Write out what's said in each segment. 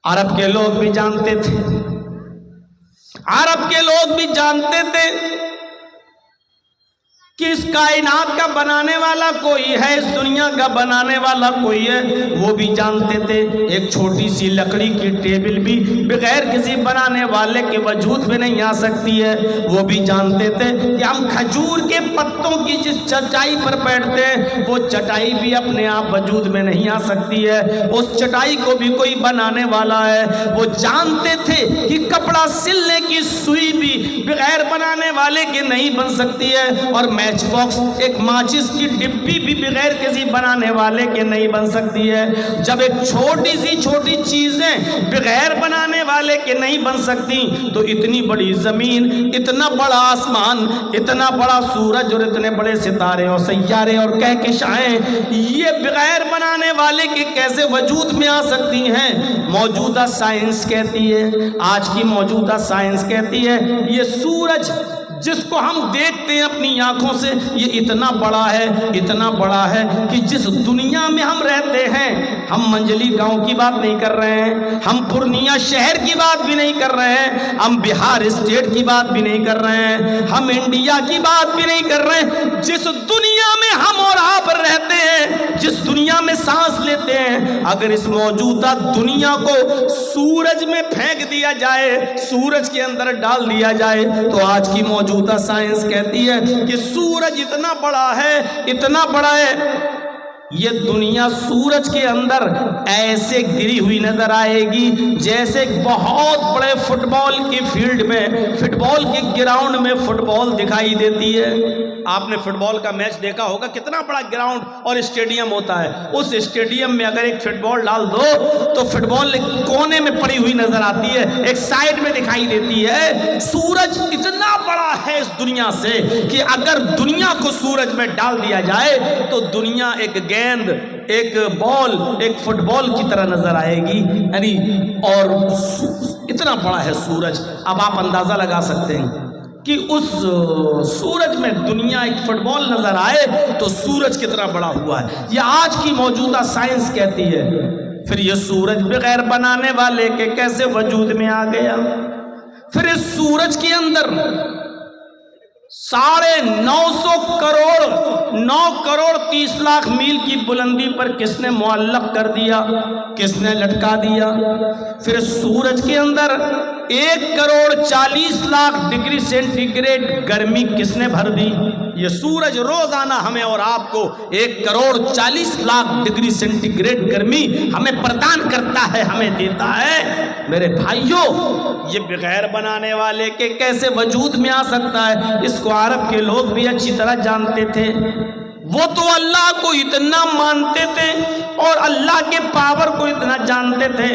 عرب کے لوگ بھی جانتے تھے، عرب کے لوگ بھی جانتے تھے کہ اس کائنات کا بنانے والا کوئی ہے، اس دنیا کا بنانے والا کوئی ہے۔ وہ بھی جانتے تھے ایک چھوٹی سی لکڑی کی ٹیبل بھی بغیر کسی بنانے والے کے وجود میں نہیں آ سکتی ہے۔ وہ بھی جانتے تھے کہ ہم کھجور کے پتوں کی جس چٹائی پر بیٹھتے ہیں وہ چٹائی بھی اپنے آپ وجود میں نہیں آ سکتی ہے، اس چٹائی کو بھی کوئی بنانے والا ہے۔ وہ جانتے تھے کہ کپڑا سلنے کی سوئی بھی بغیر بنانے والے کے نہیں بن سکتی ہے، اور میچ باکس ایک ماچس کی ڈبی بھی بغیر کسی بنانے والے کے نہیں بن سکتی ہے۔ جب ایک چھوٹی سی چھوٹی چیزیں بغیر بنانے والے کے نہیں بن سکتی تو اتنی بڑی زمین، اتنا بڑا آسمان، اتنا بڑا سورج اور اتنے بڑے ستارے اور سیارے اور کہکشائیں یہ بغیر بنانے والے کے کیسے وجود میں آ سکتی ہیں؟ موجودہ سائنس کہتی ہے، آج کی موجودہ سائنس کہتی ہے یہ سورج جس کو ہم دیکھتے ہیں اپنی آنکھوں سے یہ اتنا بڑا ہے کہ جس دنیا میں ہم رہتے ہیں، ہم منجلی گاؤں کی بات نہیں کر رہے ہیں، ہم پورنیہ شہر کی بات بھی نہیں کر رہے ہیں، ہم بہار اسٹیٹ کی بات بھی نہیں کر رہے ہیں، ہم انڈیا کی بات بھی نہیں کر رہے ہیں، جس دنیا میں ہم اور آپ رہتے ہیں، جس دنیا میں سانس لیتے ہیں، اگر اس موجودہ دنیا کو سورج میں پھینک دیا جائے، سورج کے اندر ڈال دیا جائے تو آج کی موجودہ سائنس کہتی ہے کہ سورج اتنا بڑا ہے، یہ دنیا سورج کے اندر ایسے گری ہوئی نظر آئے گی جیسے ایک بہت بڑے فٹ بال کی فیلڈ میں، فٹ بال کے گراؤنڈ میں فٹ بال دکھائی دیتی ہے۔ آپ نے فٹ بال کا میچ دیکھا ہوگا، کتنا بڑا گراؤنڈ اور اسٹیڈیم ہوتا ہے، اس اسٹیڈیم میں اگر ایک فٹ بال ڈال دو تو فٹ بال ایک کونے میں پڑی ہوئی نظر آتی ہے، ایک سائیڈ میں دکھائی دیتی ہے۔ سورج اتنا بڑا ہے اس دنیا سے کہ اگر دنیا کو سورج میں ڈال دیا جائے تو دنیا ایک گیند، ایک بال، ایک فٹ بال کی طرح نظر آئے گی، یعنی اور اتنا بڑا ہے سورج۔ اب آپ اندازہ لگا سکتے ہیں کہ اس سورج میں دنیا ایک فٹ بال نظر آئے تو سورج کتنا بڑا ہوا ہے، یہ آج کی موجودہ سائنس کہتی ہے۔ پھر یہ سورج بغیر بنانے والے کے کیسے وجود میں آ گیا؟ پھر اس سورج کے اندر 9.9 کروڑ میل کی بلندی پر کس نے معلق کر دیا، کس نے لٹکا دیا؟ پھر سورج کے اندر 1.40 کروڑ ڈگری سینٹی گریڈ گرمی کس نے بھر دی؟ یہ سورج روزانہ ہمیں اور آپ کو 1.40 کروڑ ڈگری سینٹی گریڈ گرمی ہمیں پردان کرتا ہے، ہمیں دیتا ہے۔ میرے بھائیوں، یہ بغیر بنانے والے کے کیسے وجود میں آ سکتا ہے؟ اس کو عرب کے لوگ بھی اچھی طرح جانتے تھے۔ وہ تو اللہ کو اتنا مانتے تھے اور اللہ کے پاور کو اتنا جانتے تھے۔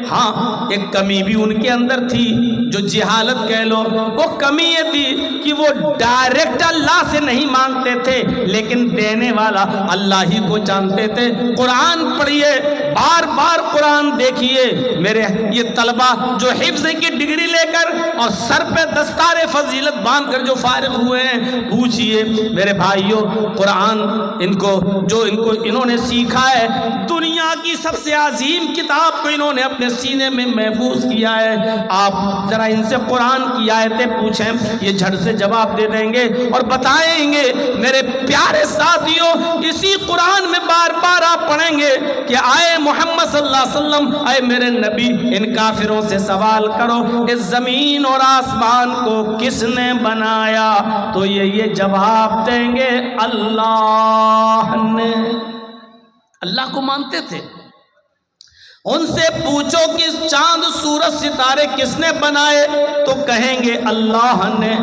ہاں، ایک کمی بھی ان کے اندر تھی جو جہالت کہہ لو، وہ کمی یہ تھی کہ وہ ڈائریکٹ اللہ سے نہیں مانگتے تھے لیکن دینے والا اللہ ہی کو جانتے تھے۔ قرآن پڑھیے، بار بار قرآن دیکھیے، میرے یہ طلبہ جو حفظ کی ڈگری لے کر اور سر پہ دستار فضیلت باندھ کر جو فارغ ہوئے ہیں، پوچھئے میرے بھائیوں، قرآن انہوں نے سیکھا ہے، دنیا کی سب سے عظیم کتاب کو انہوں نے اپنے سینے میں محفوظ کیا ہے۔ آپ ذرا ان سے قرآن کی آیتیں پوچھیں، یہ جھٹ سے جواب دے دیں گے اور بتائیں گے۔ میرے پیارے ساتھیوں، اسی قرآن میں بار بار آپ پڑھیں گے کہ آئے محمد صلی اللہ علیہ وسلم، آئے میرے نبی، ان کافروں سے سوال کرو اس زمین اور آسمان کو کس نے بنایا؟ تو یہ جواب دیں گے اللہ نے۔ اللہ کو مانتے تھے۔ ان سے پوچھو کہ چاند، سورج، ستارے کس نے بنائے تو کہیں گے اللہ نے۔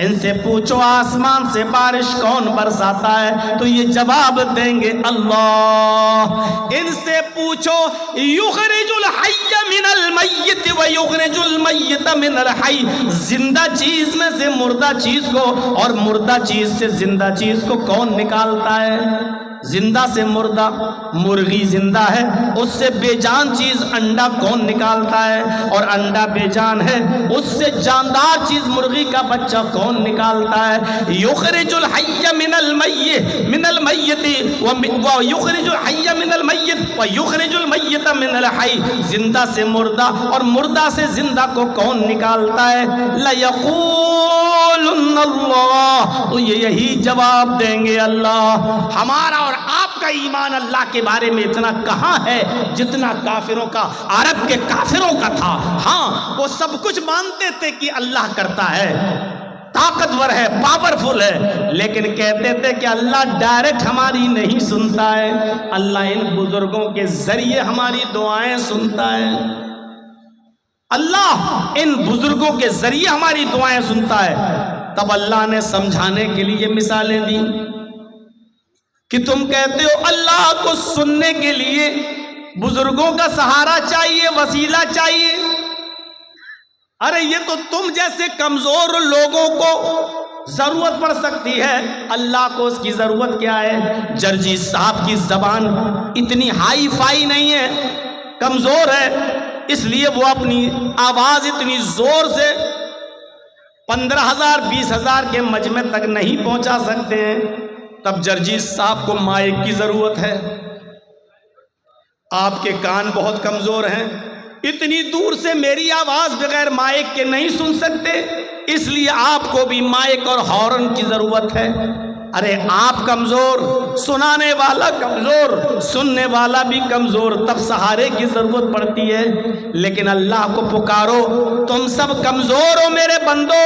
ان سے پوچھو آسمان سے بارش کون برساتا ہے تو یہ جواب دیں گے اللہ۔ ان سے پوچھو یخرج الحی من المیت ویخرج المیت من الحی، زندہ چیز میں سے مردہ چیز کو اور مردہ چیز سے زندہ چیز کو کون نکالتا ہے؟ زندہ سے مردہ، مرغی زندہ ہے اس سے بے جان چیز انڈا کون نکالتا ہے؟ اور انڈا بے جان ہے اس سے جاندار چیز مرغی کا بچہ کون نکالتا ہے؟ یخرج الحی من المیت ویخرج الحی من المیت ویخرج المیت من الحی، زندہ سے مردہ اور مردہ سے زندہ کو کون نکالتا ہے؟ لَيَقُولُنَّ اللَّهُ، تو یہی جواب دیں گے اللہ۔ ہمارا اور آپ کا ایمان اللہ کے بارے میں اتنا کہاں ہے جتنا کافروں کا، عرب کے کافروں کا تھا۔ ہاں وہ سب کچھ مانتے تھے کہ اللہ کرتا ہے، طاقتور ہے، پاورفل ہے، لیکن کہتے تھے کہ اللہ ڈائریکٹ ہماری نہیں سنتا ہے، اللہ ان بزرگوں کے ذریعے ہماری دعائیں سنتا ہے، اللہ ان بزرگوں کے ذریعے ہماری دعائیں سنتا ہے۔ تب اللہ نے سمجھانے کے لیے مثالیں دی کہ تم کہتے ہو اللہ کو سننے کے لیے بزرگوں کا سہارا چاہیے، وسیلہ چاہیے۔ ارے یہ تو تم جیسے کمزور لوگوں کو ضرورت پڑ سکتی ہے، اللہ کو اس کی ضرورت کیا ہے؟ جرجی صاحب کی زبان اتنی ہائی فائی نہیں ہے، کمزور ہے، اس لیے وہ اپنی آواز اتنی زور سے 15,000 20,000 کے مجمع تک نہیں پہنچا سکتے ہیں۔ تب جرجی صاحب کو مائک کی ضرورت ہے، آپ کے کان بہت کمزور ہیں، اتنی دور سے میری آواز بغیر مائک کے نہیں سن سکتے، اس لیے آپ کو بھی مائک اور ہارن کی ضرورت ہے۔ ارے آپ کمزور، سنانے والا کمزور، سننے والا بھی کمزور، تب سہارے کی ضرورت پڑتی ہے۔ لیکن اللہ کو پکارو، تم سب کمزور ہو میرے بندو،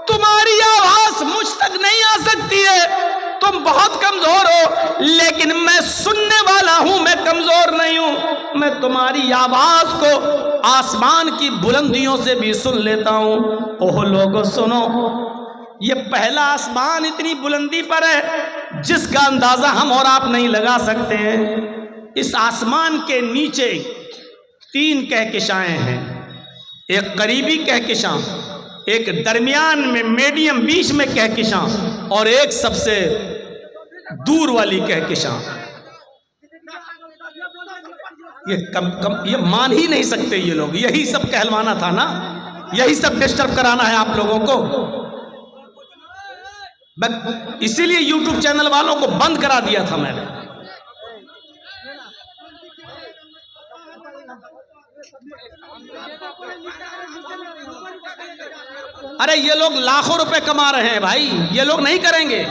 تمہاری آواز مجھ تک نہیں آ سکتی ہے، تم بہت کمزور ہو، لیکن میں سننے والا ہوں، میں کمزور نہیں ہوں، میں تمہاری آواز کو آسمان کی بلندیوں سے بھی سن لیتا ہوں۔ اوہ لوگو سنو، یہ پہلا آسمان اتنی بلندی پر ہے جس کا اندازہ ہم اور آپ نہیں لگا سکتے ہیں۔ اس آسمان کے نیچے 3 کہکشائیں ہیں، ایک قریبی کہکشاں، ایک درمیان میں میڈیم بیچ میں کہکشاں، اور ایک سب سے دور والی کہکشاں۔ یہ مان ہی نہیں سکتے یہ لوگ، یہی سب کہلوانا تھا نا، یہی سب ڈسٹرب کرانا ہے آپ لوگوں کو۔ اسی لیے یوٹیوب چینل والوں کو بند کرا دیا تھا میں نے۔ ارے یہ لوگ لاکھوں روپے کما رہے ہیں بھائی، یہ لوگ نہیں کریں گے۔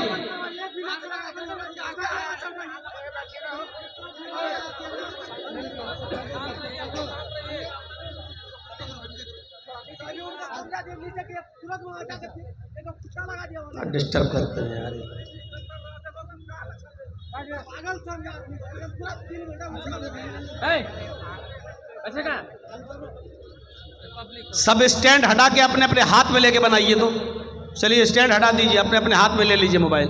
ڈسٹرب کرتے ہیں یار، سب اسٹینڈ ہٹا کے اپنے اپنے ہاتھ میں لے کے بنائیے۔ تو چلیے اسٹینڈ ہٹا دیجیے، اپنے اپنے ہاتھ میں لے لیجیے موبائل۔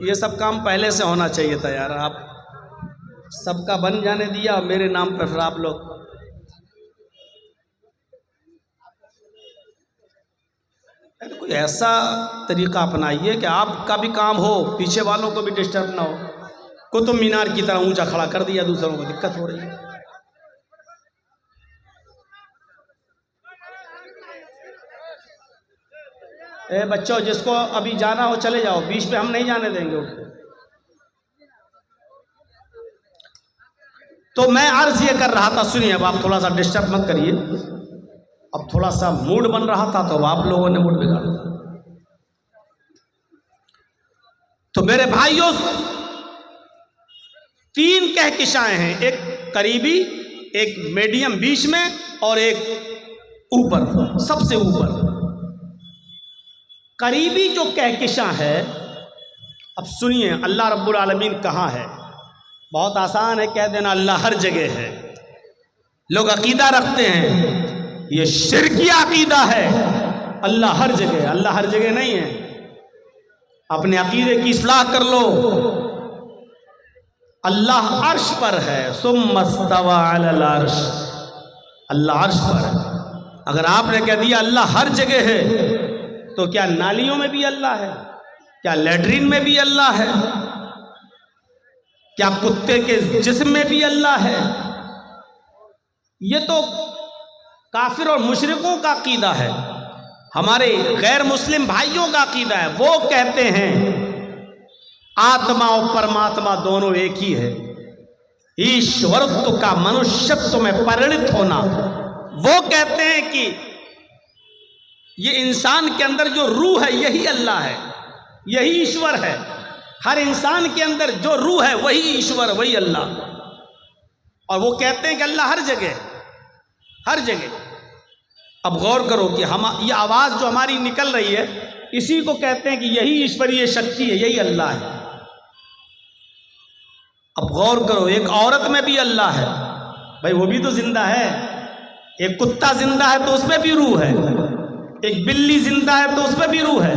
یہ سب کام پہلے سے ہونا چاہیے تھا یار، آپ سب کا بن جانے دیا میرے نام پہ، پھر آپ لوگ کوئی ایسا طریقہ اپنائیے کہ آپ کا بھی کام ہو، پیچھے والوں کو بھی ڈسٹرب نہ ہو۔ قطب مینار کی طرح اونچا کھڑا کر دیا، دوسروں کو دقت ہو رہی ہے۔ اے بچوں، جس کو ابھی جانا ہو چلے جاؤ، بیچ پہ ہم نہیں جانے دیں گے۔ تو میں عرض یہ کر رہا تھا، سنیے، اب آپ تھوڑا سا ڈسٹرب مت کریے، اب تھوڑا سا موڈ بن رہا تھا تو آپ لوگوں نے موڈ بگاڑ دیا۔ تو میرے بھائیوں، 3 کہکشائیں ہیں، ایک قریبی، ایک میڈیم بیچ میں، اور ایک اوپر، سب سے اوپر۔ قریبی جو کہکشاں ہے، اب سنیے اللہ رب العالمین کہاں ہے۔ بہت آسان ہے کہہ دینا اللہ ہر جگہ ہے، لوگ عقیدہ رکھتے ہیں، یہ شرکی عقیدہ ہے، اللہ ہر جگہ ہے۔ اللہ ہر جگہ نہیں ہے، اپنے عقیدے کی اصلاح کر لو۔ اللہ عرش پر ہے، ثم استوى علی العرش، اللہ عرش پر ہے۔ اگر آپ نے کہہ دیا اللہ ہر جگہ ہے تو کیا نالیوں میں بھی اللہ ہے؟ کیا لیٹرین میں بھی اللہ ہے؟ کیا کتے کے جسم میں بھی اللہ ہے؟ یہ تو کافر اور مشرکوں کا عقیدہ ہے. ہمارے غیر مسلم بھائیوں کا عقیدہ ہے. وہ کہتے ہیں آتما اور پرماتما دونوں ایک ہی ہے. ایشورتو کا منشیتو میں پرنت ہونا. وہ کہتے ہیں کہ یہ انسان کے اندر جو روح ہے یہی اللہ ہے, یہی ایشور ہے. ہر انسان کے اندر جو روح ہے وہی ایشور, وہی اللہ. اور وہ کہتے ہیں کہ اللہ ہر جگہ, ہر جگہ. اب غور کرو کہ یہ آواز جو ہماری نکل رہی ہے اسی کو کہتے ہیں کہ یہی ایشوریہ شکتی ہے, یہی اللہ ہے. اب غور کرو, ایک عورت میں بھی اللہ ہے, بھائی وہ بھی تو زندہ ہے. ایک کتا زندہ ہے تو اس میں بھی روح ہے, ایک بلی زندہ ہے تو اس میں بھی روح ہے.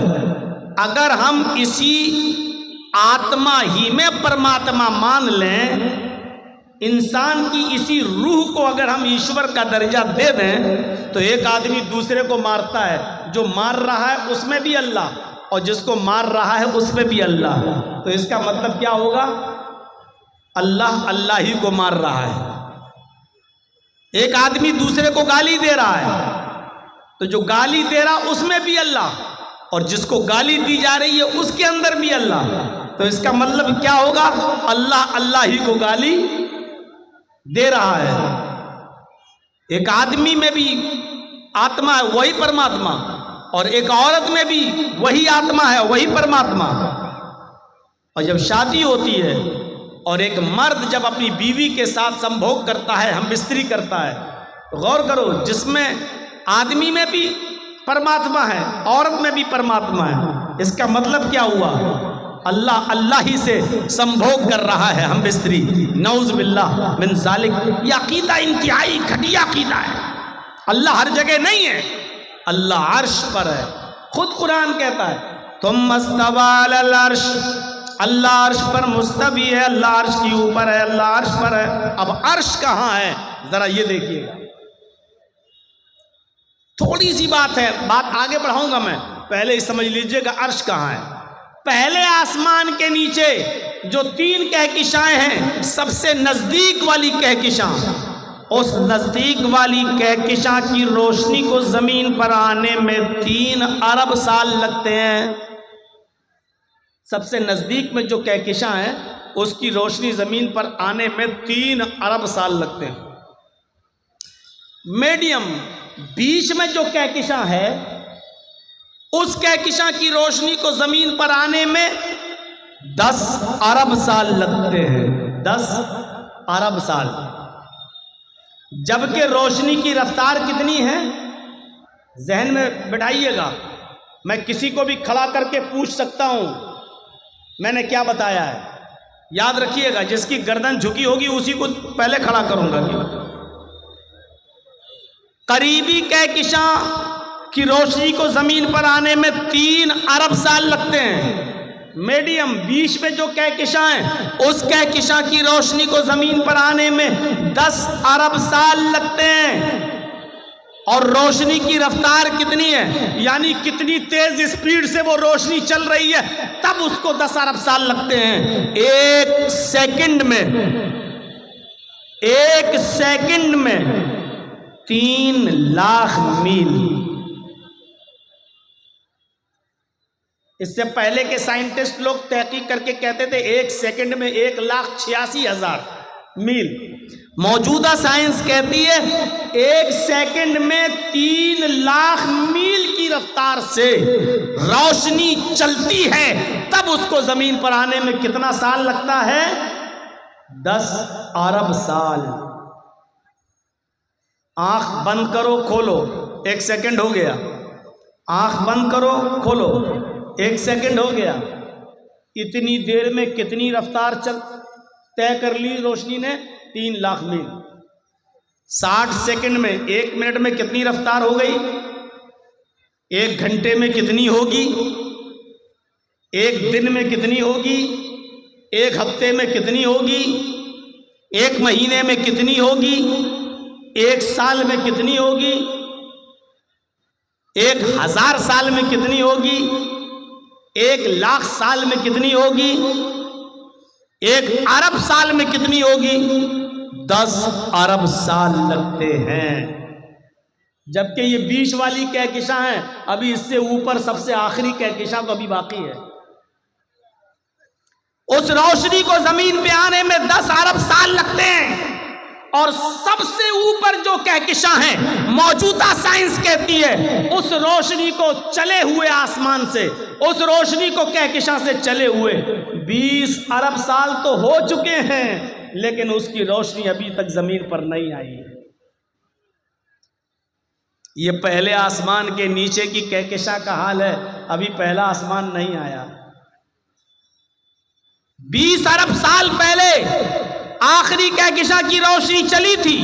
اگر ہم اسی آتما ہی میں پرماتما مان لیں, انسان کی اسی روح کو اگر ہم ایشور کا درجہ دے دیں تو ایک آدمی دوسرے کو مارتا ہے, جو مار رہا ہے اس میں بھی اللہ اور جس کو مار رہا ہے اس میں بھی اللہ. تو اس کا مطلب کیا ہوگا؟ اللہ اللہ ہی کو مار رہا ہے. ایک آدمی دوسرے کو گالی دے رہا ہے تو جو گالی دے رہا اس میں بھی اللہ اور جس کو گالی دی جا رہی ہے اس کے اندر بھی اللہ. تو اس کا مطلب کیا ہوگا؟ اللہ اللہ ہی کو گالی دے رہا ہے. ایک آدمی میں بھی آتما ہے وہی پرماتما, اور ایک عورت میں بھی وہی آتما ہے وہی پرماتما. اور جب شادی ہوتی ہے اور ایک مرد جب اپنی بیوی کے ساتھ سمبھوگ کرتا ہے, ہم بستری کرتا ہے, تو غور کرو جس میں آدمی میں بھی پرماتما ہے عورت میں بھی پرماتما ہے. اس کا مطلب کیا ہوا؟ اللہ اللہ ہی سے سمبھوگ کر رہا ہے ہم بستری. نعوذ باللہ من ذالک. یہ عقیدہ انتہائی گھٹیا عقیدہ ہے. اللہ ہر جگہ نہیں ہے, اللہ عرش پر ہے. خود قرآن کہتا ہے ثم استوى علی العرش, اللہ عرش پر مستوی ہے, اللہ عرش کی اوپر ہے, اللہ عرش پر ہے. اب عرش کہاں ہے ذرا یہ دیکھیے گا. تھوڑی سی بات ہے, بات آگے بڑھاؤں گا میں, پہلے ہی سمجھ لیجئے گا عرش کہاں ہے. پہلے آسمان کے نیچے جو 3 کہکشائیں ہیں, سب سے نزدیک والی کہکشاں, اس نزدیک والی کہکشاں کی روشنی کو زمین پر آنے میں 3 ارب سال لگتے ہیں. سب سے نزدیک میں جو کہکشاں ہے اس کی روشنی زمین پر آنے میں 3 ارب سال لگتے ہیں. میڈیم بیچ میں جو کہکشاں ہے اس کہکشاں کی روشنی کو زمین پر آنے میں 10 ارب سال لگتے ہیں. 10 ارب سال. جبکہ روشنی کی رفتار کتنی ہے ذہن میں بٹھائیے گا. میں کسی کو بھی کھڑا کر کے پوچھ سکتا ہوں میں نے کیا بتایا ہے, یاد رکھیے گا. جس کی گردن جھکی ہوگی اسی کو پہلے کھڑا کروں گا. قریبی کہکشاں کی روشنی کو زمین پر آنے میں 3 ارب سال لگتے ہیں. میڈیم بیچ میں جو کہکشاں ہیں اس کہکشاں کی روشنی کو زمین پر آنے میں 10 ارب سال لگتے ہیں. اور روشنی کی رفتار کتنی ہے, یعنی کتنی تیز اسپیڈ سے وہ روشنی چل رہی ہے, تب اس کو 10 ارب سال لگتے ہیں. ایک سیکنڈ میں 3 لاکھ میل. اس سے پہلے کے سائنٹسٹ لوگ تحقیق کر کے کہتے تھے 1 سیکنڈ میں 1,86,000 میل. موجودہ سائنس کہتی ہے 1 سیکنڈ میں 3 لاکھ میل کی رفتار سے روشنی چلتی ہے, تب اس کو زمین پر آنے میں کتنا سال لگتا ہے؟ 10 ارب سال. آنکھ بند کرو کھولو 1 سیکنڈ ہو گیا. آنکھ بند کرو کھولو 1 سیکنڈ ہو گیا. اتنی دیر میں کتنی رفتار طے کر لی روشنی نے؟ 3 لاکھ میل. 60 سیکنڈ میں 1 منٹ میں کتنی رفتار ہو گئی؟ 1 گھنٹے میں کتنی ہوگی؟ 1 دن میں کتنی ہوگی؟ 1 ہفتے میں کتنی ہوگی؟ 1 مہینے میں کتنی ہوگی؟ 1 سال میں کتنی ہوگی؟ 1000 سال میں کتنی ہوگی؟ 1,00,000 سال میں کتنی ہوگی؟ 1 ارب سال میں کتنی ہوگی؟ 10 ارب سال لگتے ہیں، جبکہ یہ بیچ والی کہکشاں ہیں، ابھی اس سے اوپر سب سے آخری کہکشاں تو ابھی باقی ہے۔ اس روشنی کو زمین پہ آنے میں 10 ارب سال لگتے ہیں، اور سب سے اوپر جو کہکشاں ہیں موجودہ سائنس کہتی ہے اس روشنی کو چلے ہوئے آسمان سے، اس روشنی کو کہکشاں سے چلے ہوئے 20 ارب سال تو ہو چکے ہیں، لیکن اس کی روشنی ابھی تک زمین پر نہیں آئی ہے۔ یہ پہلے آسمان کے نیچے کی کہکشاں کا حال ہے، ابھی پہلا آسمان نہیں آیا۔ 20 ارب سال پہلے آخری کہکشاں کی روشنی چلی تھی،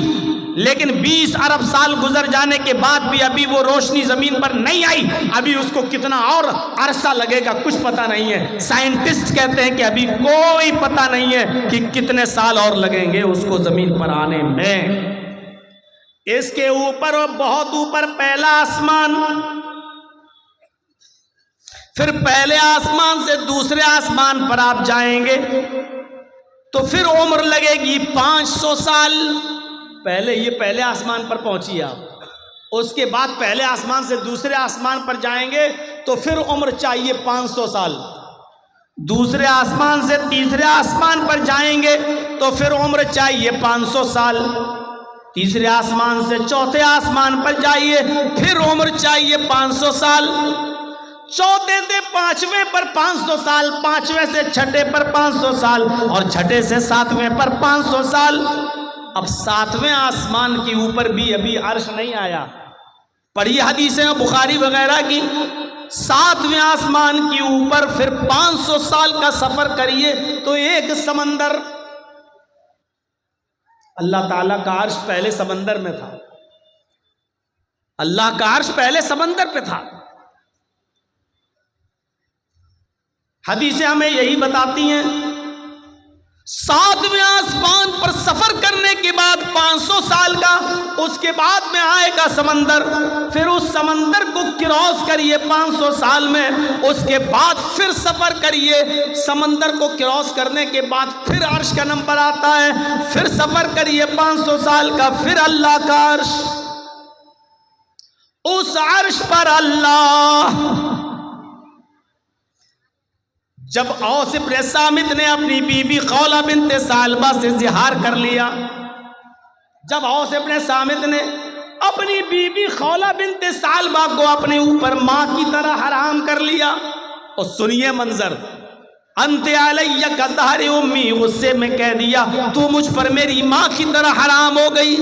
لیکن 20 ارب سال گزر جانے کے بعد بھی ابھی وہ روشنی زمین پر نہیں آئی۔ ابھی اس کو کتنا اور عرصہ لگے گا کچھ پتہ نہیں ہے۔ سائنٹسٹ کہتے ہیں کہ ابھی کوئی پتہ نہیں ہے کہ کتنے سال اور لگیں گے اس کو زمین پر آنے میں۔ اس کے اوپر اور بہت اوپر پہلا آسمان، پھر پہلے آسمان سے دوسرے آسمان پر آپ جائیں گے تو پھر عمر لگے گی 500 سال۔ پہلے آسمان پر پہنچی آپ، اس کے بعد پہلے آسمان سے دوسرے آسمان پر جائیں گے تو پھر عمر چاہیے 500 سال۔ دوسرے آسمان سے تیسرے آسمان پر جائیں گے تو پھر عمر چاہیے 500 سال۔ تیسرے آسمان سے چوتھے آسمان پر جائیے، پھر عمر چاہیے 500 سال۔ چوتھے سے پانچویں پر 500 سال، پانچویں سے چھٹے پر 500 سال، اور چھٹے سے ساتویں پر 500 سال۔ اب ساتویں آسمان کے اوپر بھی ابھی عرش نہیں آیا۔ پڑھی حدیثیں بخاری وغیرہ کی، ساتویں آسمان کے اوپر پھر 500 سال کا سفر کریے تو ایک سمندر، اللہ تعالیٰ کا عرش پہلے سمندر میں تھا، اللہ کا عرش پہلے سمندر پہ تھا۔ حدیثیں ہمیں یہی بتاتی ہیں، ساتویں آسمان پر سفر کرنے کے بعد 500 سال کا، اس کے بعد میں آئے گا سمندر، پھر اس سمندر کو کراس کریے 500 سال میں، اس کے بعد پھر سفر کریے، سمندر کو کراس کرنے کے بعد پھر عرش کا نمبر آتا ہے، پھر سفر کریے 500 سال کا، پھر اللہ کا عرش، اس عرش پر اللہ۔ جب اوس بن صامت نے اپنی بیوی خولہ بنت ثعلبہ سے زہار کر لیا، جب اوس بن صامت نے اپنی بیوی خولہ بنت ثعلبہ کو اپنے اوپر ماں کی طرح حرام کر لیا، اور سنیے منظر، انت علیہ کظہر امی، غصے میں کہہ دیا تو مجھ پر میری ماں کی طرح حرام ہو گئی۔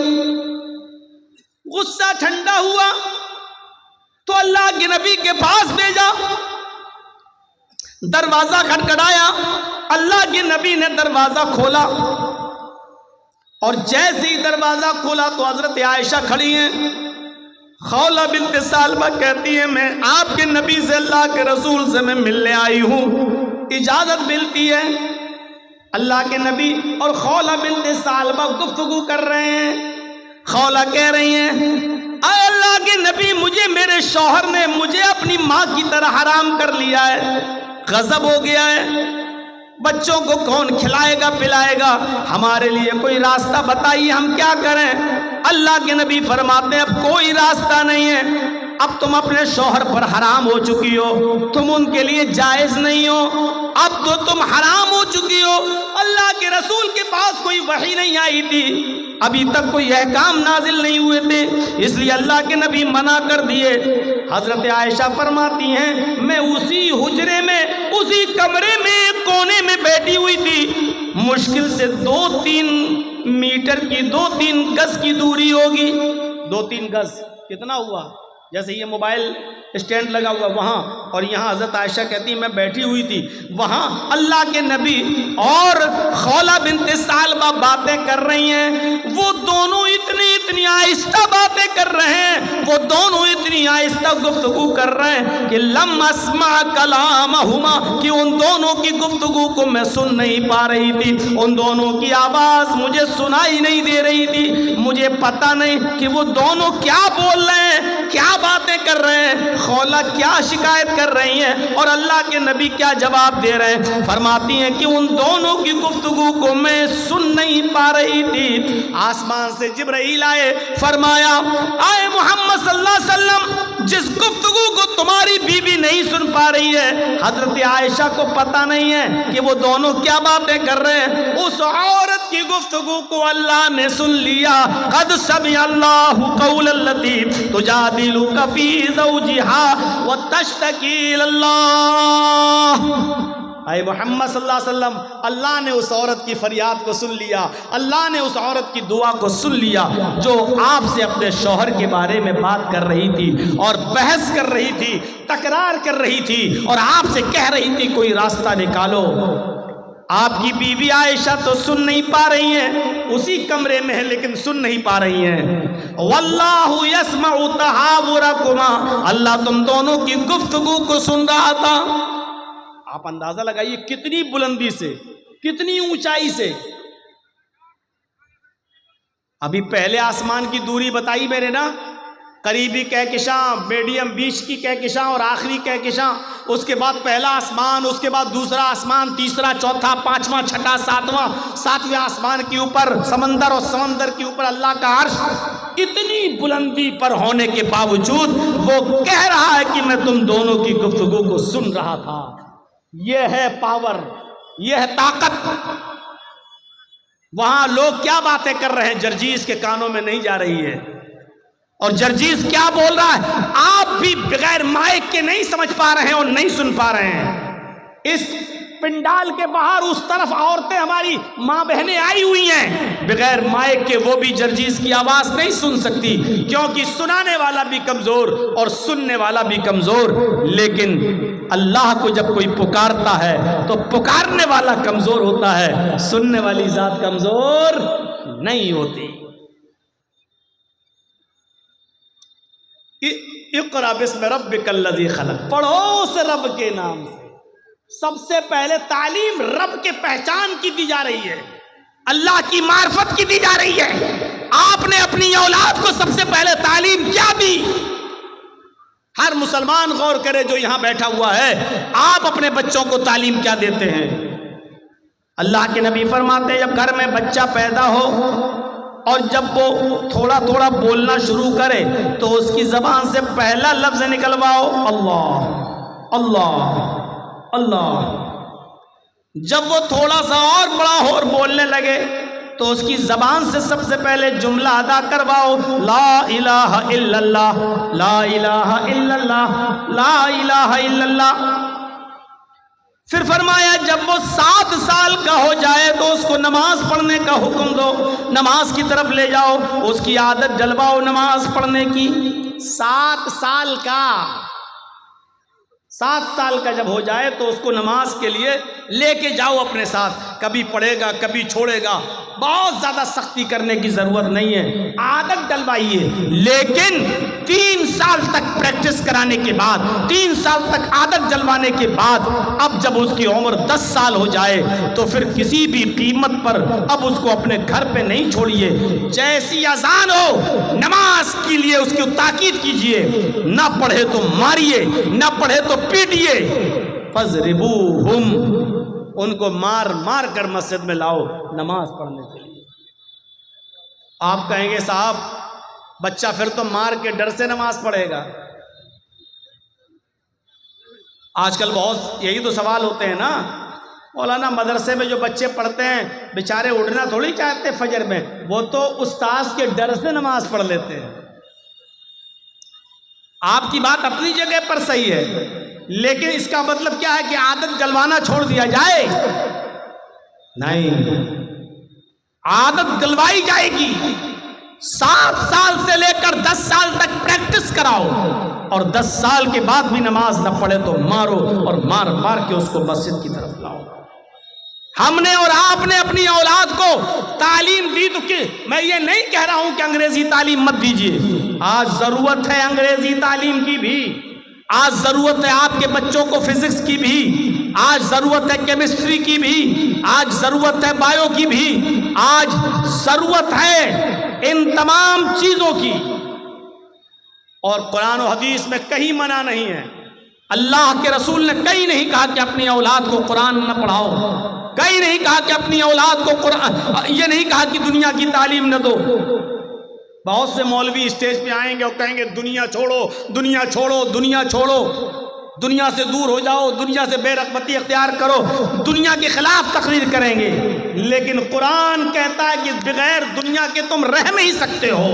غصہ ٹھنڈا ہوا تو اللہ کے نبی کے پاس بھیجا، دروازہ کھٹکھٹایا، اللہ کے نبی نے دروازہ کھولا، اور جیسے ہی دروازہ کھولا تو حضرت عائشہ کھڑی ہیں۔ خولہ بنت ثعلبہ کہتی ہیں میں آپ کے نبی سے، اللہ کے رسول سے میں ملنے آئی ہوں، اجازت ملتی ہے۔ اللہ کے نبی اور خولہ بنت ثعلبہ گفتگو کر رہے ہیں۔ خولہ کہہ رہی ہیں اے اللہ کے نبی، مجھے میرے شوہر نے مجھے اپنی ماں کی طرح حرام کر لیا ہے، غضب ہو گیا ہے، بچوں کو کون کھلائے گا پلائے گا، ہمارے لیے کوئی راستہ بتائیے، ہم کیا کریں؟ اللہ کے نبی فرماتے ہیں اب کوئی راستہ نہیں ہے، اب تم اپنے شوہر پر حرام ہو چکی ہو، تم ان کے لیے جائز نہیں ہو، اب تو تم حرام ہو چکی ہو۔ اللہ کے رسول کے پاس کوئی وحی نہیں آئی تھی، ابھی تک کوئی احکام نازل نہیں ہوئے تھے، اس لیے اللہ کے نبی منع کر دیے۔ حضرت عائشہ فرماتی ہیں میں اسی حجرے میں، اسی کمرے میں ایک کونے میں بیٹھی ہوئی تھی، مشکل سے 2-3 میٹر کی 2-3 گز کی دوری ہوگی، 2-3 گز کتنا ہوا؟ جیسے یہ موبائل اسٹینڈ لگا ہوا وہاں اور یہاں حضرت عائشہ کہتی میں بیٹھی ہوئی تھی، وہاں اللہ کے نبی اور خولہ بنت ثعلبہ باتیں کر رہی ہیں، وہ دونوں اتنی آہستہ باتیں کر رہے ہیں، وہ دونوں اتنی آہستہ گفتگو کر رہے ہیں کہ لم اسمع کلامہما، کہ ان دونوں کی گفتگو کو میں سن نہیں پا رہی تھی، ان دونوں کی آواز مجھے سنائی نہیں دے رہی تھی، مجھے پتہ نہیں کہ وہ دونوں کیا بول رہے ہیں، کیا باتیں کر رہے ہیں، خولہ کیا شکایت کر رہی ہیں اور اللہ کے نبی کیا جواب دے رہے ہیں۔ فرماتی ہیں کہ ان دونوں کی گفتگو کو میں سن نہیں پا رہی تھی، آسمان سے جبرائیل آئے، فرمایا آئے محمد صلی اللہ علیہ وسلم، جس گفتگو کو تمہاری بیوی نہیں سن پا رہی ہے، حضرت عائشہ کو پتہ نہیں ہے کہ وہ دونوں کیا باتیں کر رہے ہیں، اس عورت کی گفتگو کو اللہ نے سن لیا۔ قد سمع اللہ قول التی تجادلک فی زوجها وتشتکی الی اللہ۔ اے محمد صلی اللہ علیہ وسلم، اللہ نے اس عورت کی فریاد کو سن لیا، اللہ نے اس عورت کی دعا کو سن لیا جو آپ سے اپنے شوہر کے بارے میں بات کر رہی تھی اور بحث کر رہی تھی، تکرار کر رہی تھی اور آپ سے کہہ رہی تھی کوئی راستہ نکالو۔ آپ کی بیوی عائشہ تو سن نہیں پا رہی ہیں، اسی کمرے میں ہے لیکن سن نہیں پا رہی ہیں۔ واللہ یسمع تحاورکما، اللہ تم دونوں کی گفتگو کو سن رہا تھا۔ آپ اندازہ لگائیے کتنی بلندی سے، کتنی اونچائی سے۔ ابھی پہلے آسمان کی دوری بتائی میں نے نا، قریبی کہکشاں، میڈیم بیچ کی کہکشاں اور آخری کہکشاں، اس کے بعد پہلا آسمان، اس کے بعد دوسرا آسمان، تیسرا، چوتھا، پانچواں، چھٹا، ساتویں آسمان کے اوپر سمندر اور سمندر کے اوپر اللہ کا عرش۔ اتنی بلندی پر ہونے کے باوجود وہ کہہ رہا ہے کہ میں تم دونوں کی گفتگو کو سن رہا تھا۔ یہ ہے پاور، یہ ہے طاقت۔ وہاں لوگ کیا باتیں کر رہے ہیں جرجیز کے کانوں میں نہیں جا رہی ہے، اور جرجیز کیا بول رہا ہے آپ بھی بغیر مائک کے نہیں سمجھ پا رہے ہیں اور نہیں سن پا رہے ہیں۔ اس پنڈال کے باہر اس طرف عورتیں ہماری ماں بہنیں آئی ہوئی ہیں، بغیر مائک کے وہ بھی جرجیز کی آواز نہیں سن سکتی، کیونکہ سنانے والا بھی کمزور اور سننے والا بھی کمزور۔ لیکن اللہ کو جب کوئی پکارتا ہے تو پکارنے والا کمزور ہوتا ہے، سننے والی ذات کمزور نہیں ہوتی۔ اقرأ باسم ربک الذی خلق، پڑھو اس رب کے نام سے۔ سب سے پہلے تعلیم رب کے پہچان کی دی جا رہی ہے، اللہ کی معرفت کی دی جا رہی ہے۔ آپ نے اپنی اولاد کو سب سے پہلے تعلیم کیا دی؟ ہر مسلمان غور کرے جو یہاں بیٹھا ہوا ہے، آپ اپنے بچوں کو تعلیم کیا دیتے ہیں؟ اللہ کے نبی فرماتے ہیں جب گھر میں بچہ پیدا ہو اور جب وہ تھوڑا تھوڑا بولنا شروع کرے تو اس کی زبان سے پہلا لفظ نکلواؤ اللہ اللہ اللہ۔ جب وہ تھوڑا سا اور بڑا اور بولنے لگے تو اس کی زبان سے سب سے پہلے جملہ ادا کرواؤ لا الہ الا اللہ لا الہ الا اللہ لا الہ الا اللہ۔ پھر فرمایا جب وہ 7 سال کا ہو جائے تو اس کو نماز پڑھنے کا حکم دو، نماز کی طرف لے جاؤ، اس کی عادت ڈلواؤ نماز پڑھنے کی۔ 7 سال کا 7 سال کا جب ہو جائے تو اس کو نماز کے لیے لے کے جاؤ اپنے ساتھ، کبھی پڑھے گا کبھی چھوڑے گا، بہت زیادہ سختی کرنے کی ضرورت نہیں ہے، عادت ڈلوائیے۔ لیکن 3 سال تک پریکٹس کرانے کے بعد، 3 سال تک عادت ڈلوانے کے بعد، اب جب اس کی عمر 10 سال ہو جائے تو پھر کسی بھی قیمت پر اب اس کو اپنے گھر پہ نہیں چھوڑیے، جیسی اذان ہو نماز کے لیے اس کی تاکید کیجیے، نہ پڑھے تو ماریے، نہ پڑھے تو پیٹیے۔ فَضْرِبُوهُمْ، ان کو مار مار کر مسجد میں لاؤ نماز پڑھنے کے لیے۔ آپ کہیں گے صاحب بچہ پھر تو مار کے ڈر سے نماز پڑھے گا۔ آج کل بہت یہی تو سوال ہوتے ہیں نا، مولانا مدرسے میں جو بچے پڑھتے ہیں بیچارے اٹھنا تھوڑی چاہتے فجر میں، وہ تو استاذ کے ڈر سے نماز پڑھ لیتے ہیں۔ آپ کی بات اپنی جگہ پر صحیح ہے، لیکن اس کا مطلب کیا ہے کہ عادت جلوانا چھوڑ دیا جائے؟ نہیں، عادت جلوائی جائے گی۔ 7 سال سے لے کر 10 سال تک پریکٹس کراؤ، اور 10 سال کے بعد بھی نماز نہ پڑھے تو مارو اور مار مار کے اس کو مسجد کی طرف لاؤ۔ ہم نے اور آپ نے اپنی اولاد کو تعلیم دی تو کہ میں یہ نہیں کہہ رہا ہوں کہ انگریزی تعلیم مت دیجیے، آج ضرورت ہے انگریزی تعلیم کی بھی، آج ضرورت ہے آپ کے بچوں کو فزکس کی بھی، آج ضرورت ہے کیمسٹری کی بھی، آج ضرورت ہے بایو کی بھی، آج ضرورت ہے ان تمام چیزوں کی۔ اور قرآن و حدیث میں کہیں منع نہیں ہے، اللہ کے رسول نے کہیں نہیں کہا کہ اپنی اولاد کو قرآن نہ پڑھاؤ، کہیں نہیں کہا کہ اپنی اولاد کو قرآن، یہ نہیں کہا کہ دنیا کی تعلیم نہ دو۔ بہت سے مولوی اسٹیج پہ آئیں گے اور کہیں گے دنیا چھوڑو دنیا چھوڑو دنیا چھوڑو، دنیا سے دور ہو جاؤ، دنیا سے بے رغبتی اختیار کرو، دنیا کے خلاف تقریر کریں گے۔ لیکن قرآن کہتا ہے کہ بغیر دنیا کے تم رہ نہیں سکتے ہو،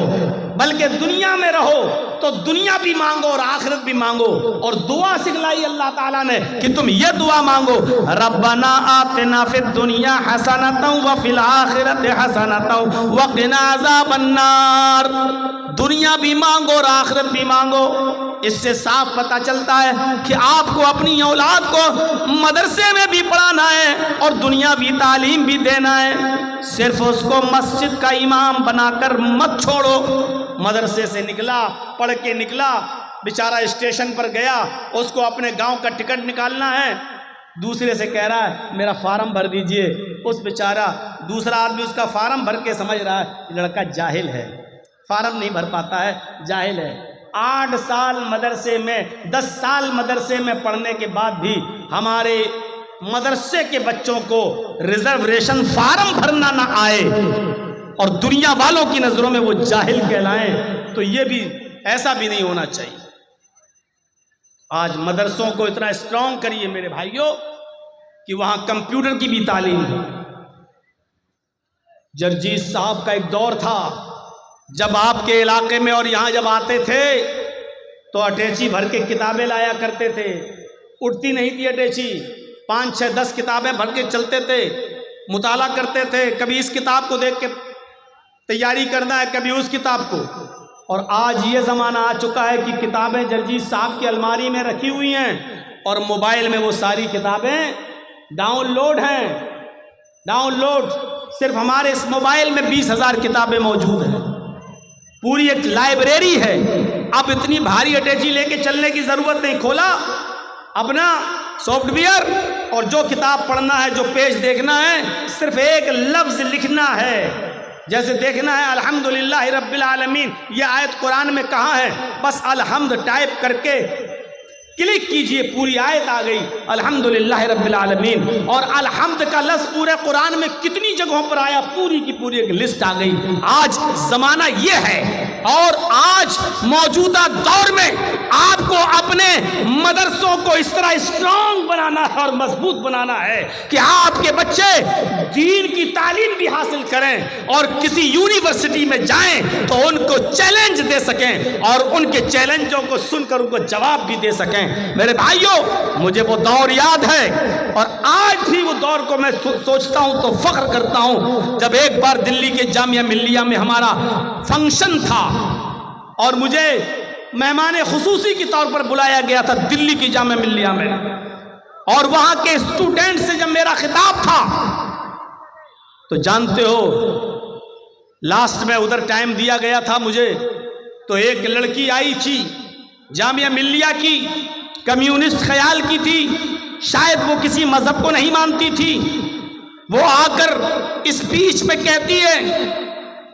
بلکہ دنیا میں رہو تو دنیا بھی مانگو اور آخرت بھی مانگو۔ اور دعا سکھلائی اللہ تعالیٰ نے کہ تم یہ دعا مانگو، ربنا آتنا فی الدنیا حسنۃ وفی الآخرۃ حسنۃ وقنا عذاب النار۔ دنیا بھی مانگو اور آخرت بھی مانگو۔ اس سے صاف پتہ چلتا ہے کہ آپ کو اپنی اولاد کو مدرسے میں بھی پڑھانا ہے اور دنیاوی تعلیم بھی دینا ہے، صرف اس کو مسجد کا امام بنا کر مت چھوڑو۔ مدرسے سے نکلا، پڑھ کے نکلا، بیچارہ اسٹیشن پر گیا، اس کو اپنے گاؤں کا ٹکٹ نکالنا ہے، دوسرے سے کہہ رہا ہے میرا فارم بھر دیجئے، اس بیچارہ دوسرا آدمی اس کا فارم بھر کے سمجھ رہا ہے لڑکا جاہل ہے، فارم نہیں بھر پاتا ہے، جاہل ہے۔ 8 سال مدرسے میں 10 سال مدرسے میں پڑھنے کے بعد بھی ہمارے مدرسے کے بچوں کو ریزرویشن فارم بھرنا نہ آئے اور دنیا والوں کی نظروں میں وہ جاہل کہلائیں، تو یہ بھی ایسا بھی نہیں ہونا چاہیے۔ آج مدرسوں کو اتنا اسٹرانگ کریے میرے بھائیوں کہ وہاں کمپیوٹر کی بھی تعلیم ہے۔ جرجیت صاحب کا ایک دور تھا جب آپ کے علاقے میں اور یہاں جب آتے تھے تو اٹیچی بھر کے کتابیں لایا کرتے تھے، اٹھتی نہیں تھی اٹیچی، 5 6 10 کتابیں بھر کے چلتے تھے، مطالعہ کرتے تھے، کبھی اس کتاب کو دیکھ کے تیاری کرنا ہے، کبھی اس کتاب کو۔ اور آج یہ زمانہ آ چکا ہے کہ کتابیں جرجیت صاحب کی الماری میں رکھی ہوئی ہیں اور موبائل میں وہ ساری کتابیں ڈاؤن لوڈ ہیں، ڈاؤن لوڈ۔ صرف ہمارے اس موبائل میں 20,000 کتابیں موجود ہیں، پوری ایک لائبریری ہے۔ اب اتنی بھاری اٹیچی لے کے چلنے کی ضرورت نہیں، کھولا اپنا سافٹ ویئر اور جو کتاب پڑھنا ہے، جو پیج دیکھنا ہے، صرف ایک لفظ لکھنا ہے، جیسے دیکھنا ہے الحمدللہ رب العالمین، یہ آیت قرآن میں کہاں ہے، بس الحمد ٹائپ کر کے کلک کیجئے، پوری آیت آ گئی الحمدللہ رب العالمین۔ اور الحمد کا لفظ پورے قرآن میں کتنی جگہوں پر آیا، پوری کی پوری ایک لسٹ آ گئی۔ آج زمانہ یہ ہے اور آج موجودہ دور میں آپ کو اپنے مدرسوں کو اس طرح اسٹرانگ بنانا ہے اور مضبوط بنانا ہے کہ آپ کے بچے دین کی تعلیم بھی حاصل کریں اور کسی یونیورسٹی میں جائیں تو ان کو چیلنج دے سکیں اور ان کے چیلنجوں کو سن کر ان کو جواب بھی دے سکیں۔ میرے بھائیوں، مجھے وہ دور یاد ہے اور آج بھی وہ دور کو میں سوچتا ہوں تو فخر کرتا ہوں جب ایک بار دلی کے جامعہ ملیہ میں ہمارا فنکشن تھا اور مجھے مہمان خصوصی کے طور پر بلایا گیا تھا دلی کی جامعہ ملیہ میں، اور وہاں کے اسٹوڈنٹ سے جب میرا خطاب تھا تو جانتے ہو لاسٹ میں ادھر ٹائم دیا گیا تھا مجھے، تو ایک لڑکی آئی تھی جامعہ ملیہ کی، کمیونسٹ خیال کی تھی، شاید وہ کسی مذہب کو نہیں مانتی تھی، وہ آ کر اسپیچ میں کہتی ہے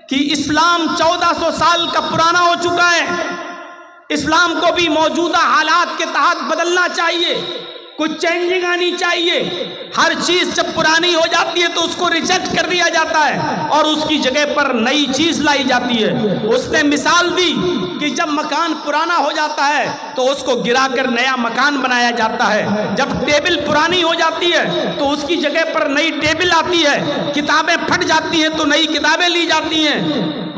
کہ اسلام 1400 سال کا پرانا ہو چکا ہے، اسلام کو بھی موجودہ حالات کے تحت بدلنا چاہیے، کچھ چینجنگ آنی چاہیے، ہر چیز جب پرانی ہو جاتی ہے تو اس کو ریجیکٹ کر دیا جاتا ہے اور اس کی جگہ پر نئی چیز لائی جاتی ہے۔ اس نے مثال دی کہ جب مکان پرانا ہو جاتا ہے تو اس کو گرا کر نیا مکان بنایا جاتا ہے، جب ٹیبل پرانی ہو جاتی ہے تو اس کی جگہ پر نئی ٹیبل آتی ہے، کتابیں پھٹ جاتی ہیں تو نئی کتابیں لی جاتی ہیں،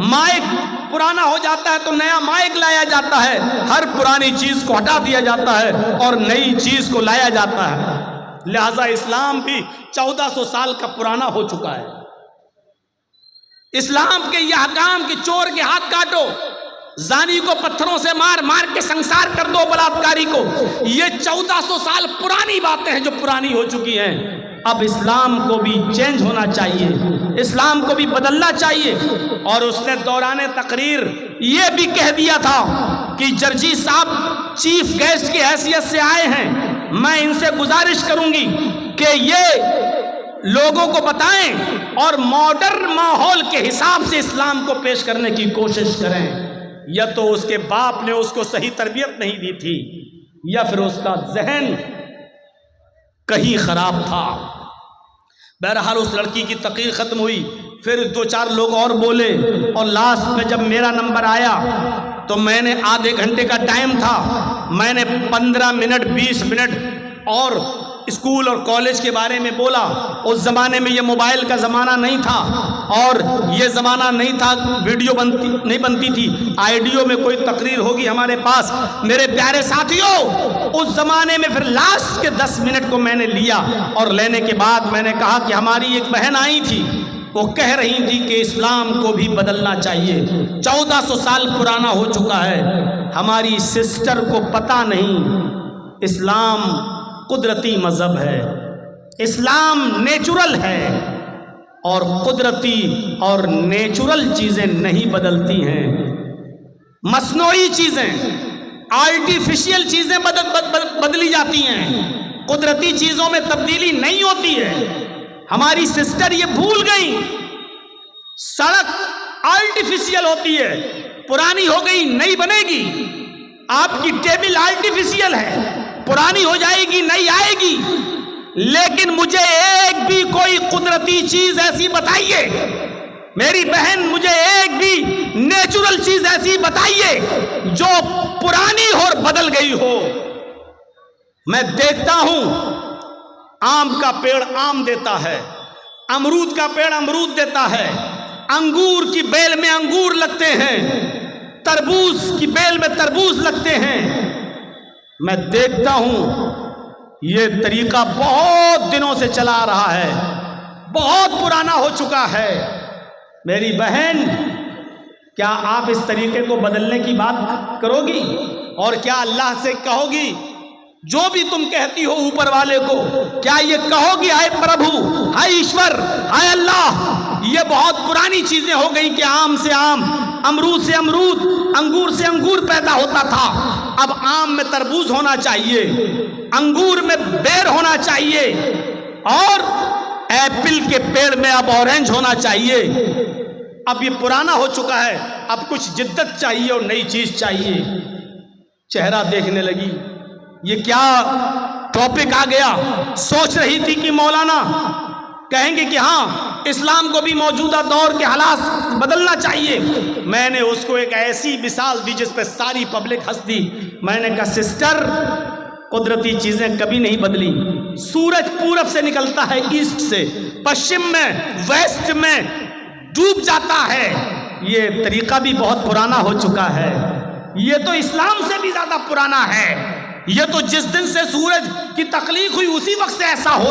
مائک پرانا ہو جاتا ہے تو نیا مائک لایا جاتا ہے، ہر پرانی چیز کو ہٹا دیا جاتا ہے اور نئی چیز کو لایا جاتا ہے۔ لہذا اسلام بھی 1400 سال کا پرانا ہو چکا ہے۔ اسلام کے یہ احکام کہ چور کے ہاتھ کاٹو، زانی کو پتھروں سے مار مار کے سنسار کر دو بلاత్కాری کو. یہ 1400 سال پرانی باتیں ہیں جو پرانی ہو چکی ہیں. اب اسلام کو بھی چینج ہونا چاہیے, اسلام کو بھی بدلنا چاہیے. اور اس نے دوران تقریر یہ بھی کہہ دیا تھا کہ جرجی صاحب چیف گیسٹ کی حیثیت سے آئے ہیں, میں ان سے گزارش کروں گی کہ یہ لوگوں کو بتائیں اور ماڈرن ماحول کے حساب سے اسلام کو پیش کرنے کی کوشش کریں. یا تو اس کے باپ نے اس کو صحیح تربیت نہیں دی تھی, یا پھر اس کا ذہن کہیں خراب تھا. بہرحال اس لڑکی کی تقریر ختم ہوئی, پھر 2-4 لوگ اور بولے, اور لاسٹ میں جب میرا نمبر آیا تو میں نے آدھے گھنٹے کا ٹائم تھا, میں نے 15 منٹ 20 منٹ اور اسکول اور کالج کے بارے میں بولا. اس زمانے میں یہ موبائل کا زمانہ نہیں تھا, اور یہ زمانہ نہیں تھا ویڈیو نہیں بنتی تھی, آئیڈیو میں کوئی تقریر ہوگی ہمارے پاس. میرے پیارے ساتھیوں, اس زمانے میں پھر لاسٹ کے 10 منٹ کو میں نے لیا, اور لینے کے بعد میں نے کہا کہ ہماری ایک بہن آئی تھی, وہ کہہ رہی تھی کہ اسلام کو بھی بدلنا چاہیے, 1400 سال پرانا ہو چکا ہے. ہماری سسٹر کو پتہ نہیں اسلام قدرتی مذہب ہے, اسلام نیچرل ہے, اور قدرتی اور نیچرل چیزیں نہیں بدلتی ہیں. مصنوعی چیزیں, آرٹیفیشل چیزیں بدلی جاتی ہیں, قدرتی چیزوں میں تبدیلی نہیں ہوتی ہے. ہماری سسٹر یہ بھول گئی, سڑک آرٹیفیشل ہوتی ہے, پرانی ہو گئی نئی بنے گی. آپ کی ٹیبل آرٹیفیشل ہے, پرانی ہو جائے گی نئی آئے گی. لیکن مجھے ایک بھی کوئی قدرتی چیز ایسی بتائیے, میری بہن مجھے ایک بھی نیچرل چیز ایسی بتائیے جو پرانی اور بدل گئی ہو. میں دیکھتا ہوں آم کا پیڑ آم دیتا ہے, امرود کا پیڑ امرود دیتا ہے, انگور کی بیل میں انگور لگتے ہیں, تربوز کی بیل میں تربوز لگتے ہیں. میں دیکھتا ہوں یہ طریقہ بہت دنوں سے چلا آ رہا ہے, بہت پرانا ہو چکا ہے. میری بہن, کیا آپ اس طریقے کو بدلنے کی بات کرو گی؟ اور کیا اللہ سے کہو گی جو بھی تم کہتی ہو اوپر والے کو, کیا یہ کہو گی ہائے پربھو, ہائے ایشور, ہائے اللہ, یہ بہت پرانی چیزیں ہو گئی کہ آم سے آم, امرود سے امرود, انگور سے انگور پیدا ہوتا تھا, اب آم میں تربوز ہونا چاہیے, انگور میں بیر ہونا چاہیے, اور ایپل کے پیڑ میں اب اورنج ہونا چاہیے. اب یہ پرانا ہو چکا ہے, اب کچھ جدت چاہیے اور نئی چیز چاہیے. چہرہ دیکھنے لگی, یہ کیا ٹاپک آ گیا. سوچ رہی تھی کہ مولانا کہیں گے کہ ہاں اسلام کو بھی موجودہ دور کے حالات بدلنا چاہیے. میں نے اس کو ایک ایسی مثال دی جس پہ ساری پبلک ہنس دی. میں نے کہا سسٹر, قدرتی چیزیں کبھی نہیں بدلی. سورج پورب سے نکلتا ہے ایسٹ سے, پشچم میں ویسٹ میں ڈوب جاتا ہے. یہ طریقہ بھی بہت پرانا ہو چکا ہے. یہ تو اسلام سے بھی زیادہ پرانا ہے. یہ تو جس دن سے سورج کی تخلیق ہوئی اسی وقت سے ایسا ہو